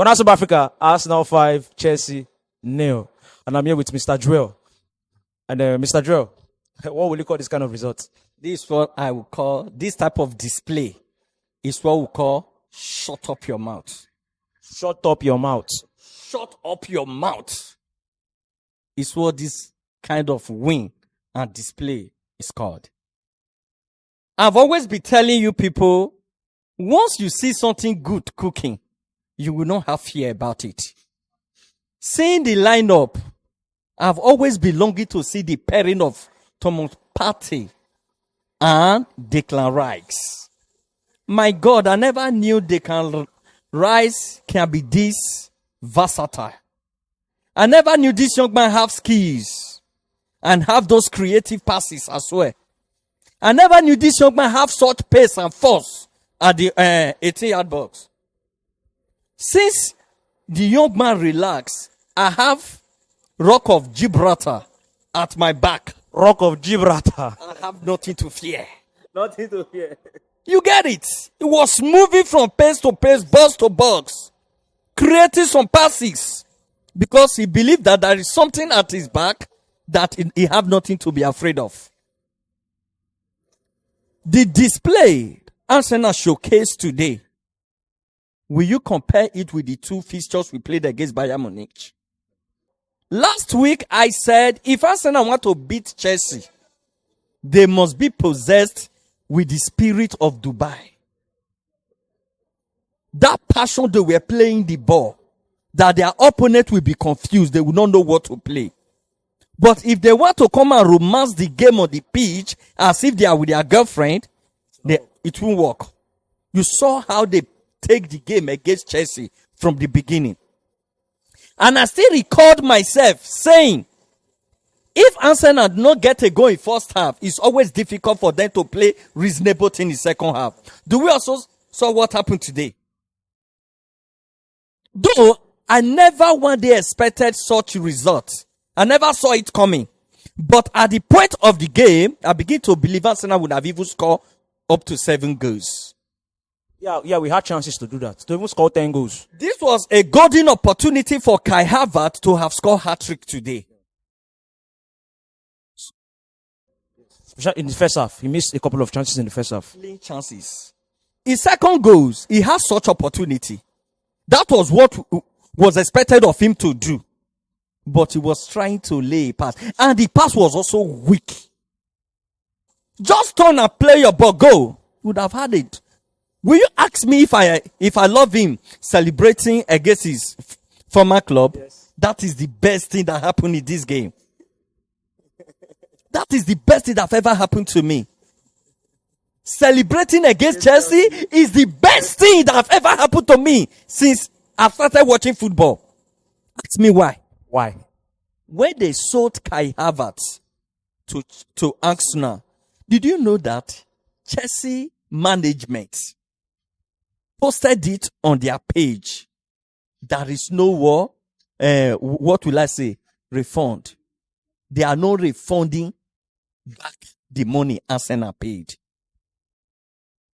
For South Africa, Arsenal 5, Chelsea 0. And I'm here with Mr. Drill. And Mr. Drill, what will you call this kind of result? This is what I would call, this type of display is what we call shut up your mouth. Shut up your mouth. Shut up your mouth is what this kind of win and display is called. I've always been telling you people, once you see something good cooking, you will not have fear about it. Seeing the lineup, I've always been longing to see the pairing of Thomas Partey and Declan Rice. My God, I never knew Declan Rice can be this versatile. I never knew this young man have skills and have those creative passes as well. I never knew this young man have such pace and force at the 18-yard box. Since the young man relaxed, I have Rock of Gibraltar at my back. Rock of Gibraltar. I have nothing to fear. Nothing to fear. You get it? It was moving from pace to pace, box to box, creating some passes because he believed that there is something at his back that he have nothing to be afraid of. The display Arsenal showcased today, will you compare it with the two fixtures we played against Bayern Munich? Last week, I said, if Arsenal want to beat Chelsea, they must be possessed with the spirit of Dubai. That passion they were playing the ball, that their opponent will be confused, they will not know what to play. But if they want to come and romance the game on the pitch as if they are with their girlfriend, it won't work. You saw how they take the game against Chelsea from the beginning. And I still record myself saying, if Arsenal did not get a goal in first half, it's always difficult for them to play reasonable in the second half. Do we also saw what happened today? Though I never one day expected such results. I never saw it coming. But at the point of the game, I begin to believe Arsenal would have even scored up to 7 goals. Yeah, we had chances to do that. To even score 10 goals. This was a golden opportunity for Kai Havertz to have scored hat-trick today. In the first half, he missed a couple of chances in the first half. Chances. His second goals, he has such opportunity. That was what was expected of him to do. But he was trying to lay a pass. And the pass was also weak. Just turn and play your ball, go. Would have had it. Will you ask me if I love him celebrating against his former club? Yes. That is the best thing that happened in this game. That is the best thing that ever happened to me. Celebrating against Chelsea is the best thing that ever happened to me since I started watching football. Ask me why. Why? When they sold Kai Havertz to Arsenal, did you know that Chelsea management posted it on their page? There is no war. What will I say? Refund. They are not refunding back the money Arsenal paid.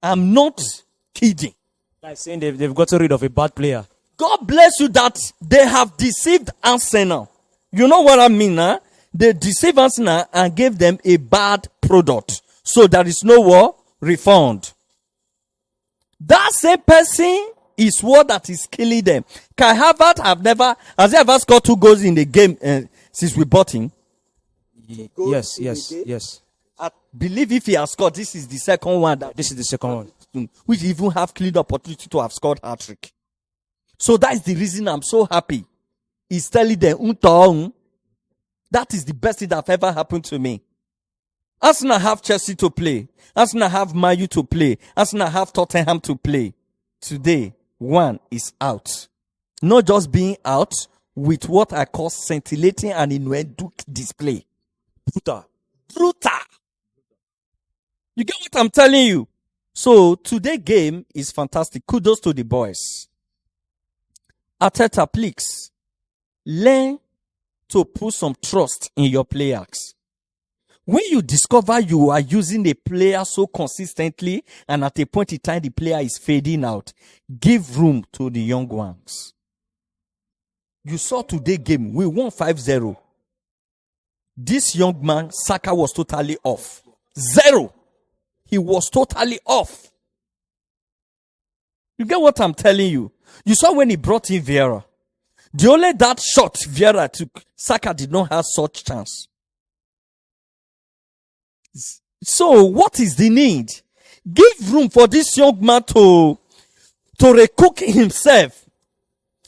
I'm not kidding. Like saying they've gotten rid of a bad player. God bless you that they have deceived Arsenal. You know what I mean, huh? They deceived Arsenal and gave them a bad product. So there is no war, refund. That same person is what that is killing them. Kai Havertz has he ever scored 2 goals in the game since we bought him? Yes. I believe if he has scored, this is the second one. This is the second one. Which even have clean opportunity to have scored hat-trick. So that is the reason I'm so happy. He's telling them, that is the best thing that ever happened to me. Arsenal have Chelsea to play. Arsenal have Man U to play. Arsenal have Tottenham to play. Today, one is out. Not just being out, with what I call scintillating and innuendo display. Brutal. You get what I'm telling you? So, today's game is fantastic. Kudos to the boys. Arteta, please, learn to put some trust in your players. When you discover you are using a player so consistently and at a point in time the player is fading out, give room to the young ones. You saw today game. We won 5-0. This young man, Saka, was totally off. 0. He was totally off. You get what I'm telling you? You saw when he brought in Vieira. The only that shot Vieira took, Saka did not have such chance. So what is the need? Give room for this young man to recook himself,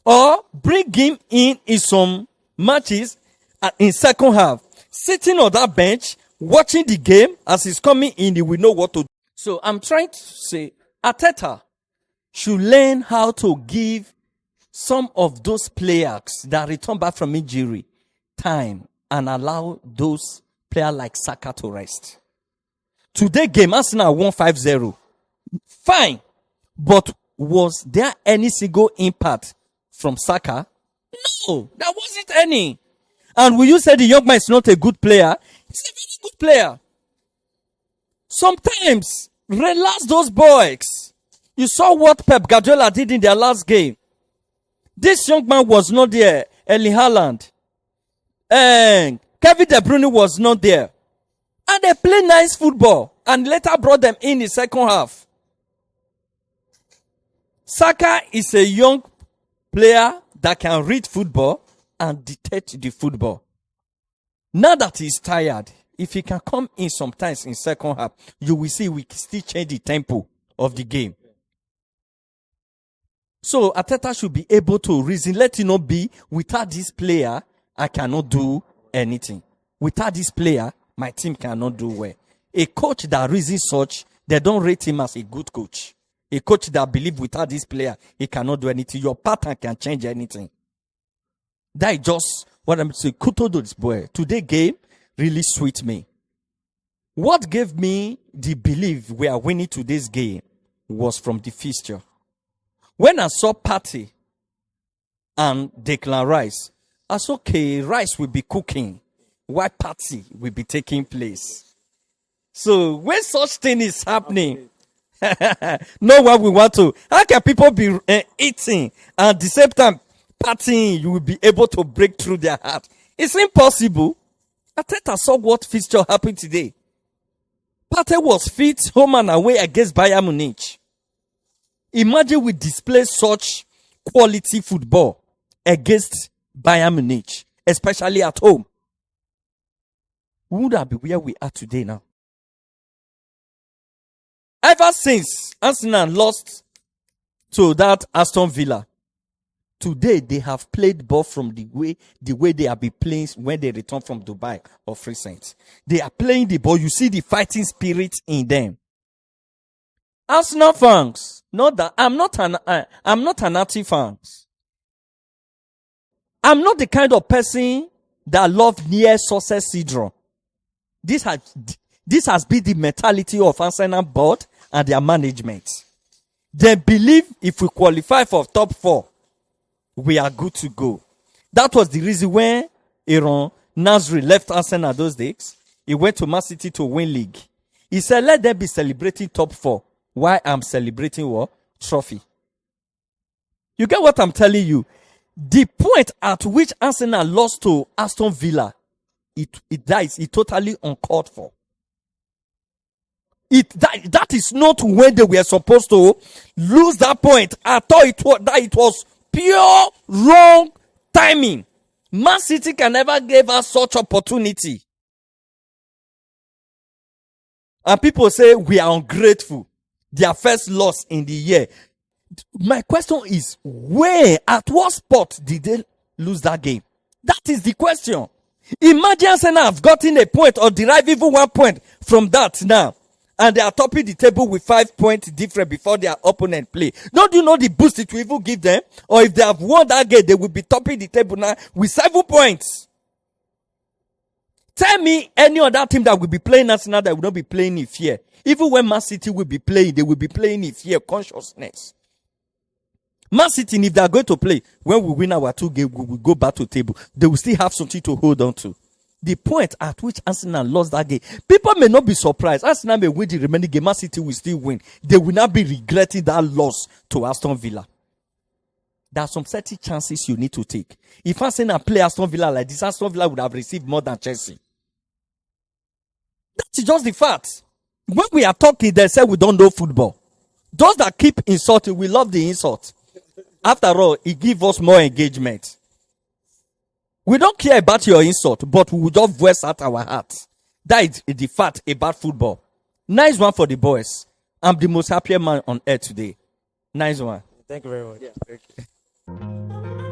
or bring him in some matches in second half, sitting on that bench, watching the game. As he's coming in, he will know what to do. So I'm trying to say, Arteta should learn how to give some of those players that return back from injury time and allow those players like Saka to rest. Today game, Arsenal won 5-0. Fine. But was there any single impact from Saka? No, there wasn't any. And will you say the young man is not a good player? He's a very good player. Sometimes, relax those boys. You saw what Pep Guardiola did in their last game. This young man was not there. Erling Haaland. And Kevin De Bruyne was not there. And they play nice football. And later brought them in the second half. Saka is a young player that can read football and detect the football. Now that he's tired, if he can come in sometimes in second half, you will see we still change the tempo of the game. So Arteta should be able to reason, let it not be, without this player, I cannot do anything. Without this player, my team cannot do well. A coach that reasons such, they don't rate him as a good coach. A coach that believes without this player, he cannot do anything. Your pattern can change anything. That is just what I'm saying. Kudos to this boy. Today game really sweet me. What gave me the belief we are winning today's game was from the fixture. When I saw Partey and Declan Rice, I said, okay, Rice will be cooking while Partey will be taking place. So when such thing is happening, know what we want to. How can people be eating and at the same time partying? You will be able to break through their heart. It's impossible. Arteta saw what fixture happened today. Partey was fit home and away against Bayern Munich. Imagine we display such quality football against Bayern Munich, especially at home. Would that be where we are today now? Ever since Arsenal lost to that Aston Villa, today they have played ball from the way they have been playing when they return from Dubai or Free Saints. They are playing the ball. You see the fighting spirit in them. Arsenal fans, not that I'm not an anti-fan. I'm not the kind of person that love near success syndrome. This has been the mentality of Arsenal board and their management. They believe if we qualify for top 4, we are good to go. That was the reason when Aaron Nasri left Arsenal those days. He went to Man City to win league. He said, let them be celebrating top 4. Why I'm celebrating what? Trophy. You get what I'm telling you? The point at which Arsenal lost to Aston Villa, it dies. It's totally uncalled for. That is not when they were supposed to lose that point. I thought it was pure wrong timing. Man City can never give us such opportunity. And people say we are ungrateful. Their first loss in the year. My question is, where, at what spot did they lose that game? That is the question. Imagine Arsenal have gotten a point or derived even 1 point from that now. And they are topping the table with 5 points different before their opponent play. Don't you know the boost it will even give them? Or if they have won that game, they will be topping the table now with 7 points. Tell me any other team that will be playing Arsenal that will not be playing in fear. Even when Man City will be playing, they will be playing in fear, consciousness. Man City, if they are going to play, when we win our 2 games, we will go back to table. They will still have something to hold on to. The point at which Arsenal lost that game, people may not be surprised. Arsenal may win the remaining game. Man City will still win. They will not be regretting that loss to Aston Villa. there are some certain chances you need to take. If Arsenal play Aston Villa like this, Aston Villa would have received more than Chelsea. That's just the fact. When we are talking, they say we don't know football. Those that keep insulting, we love the insult. After all, it gives us more engagement. We don't care about your insult, but we will just voice out our hearts. That is the fact about football. Nice one for the boys. I'm the most happiest man on earth today. Nice one. Thank you very much. Yeah.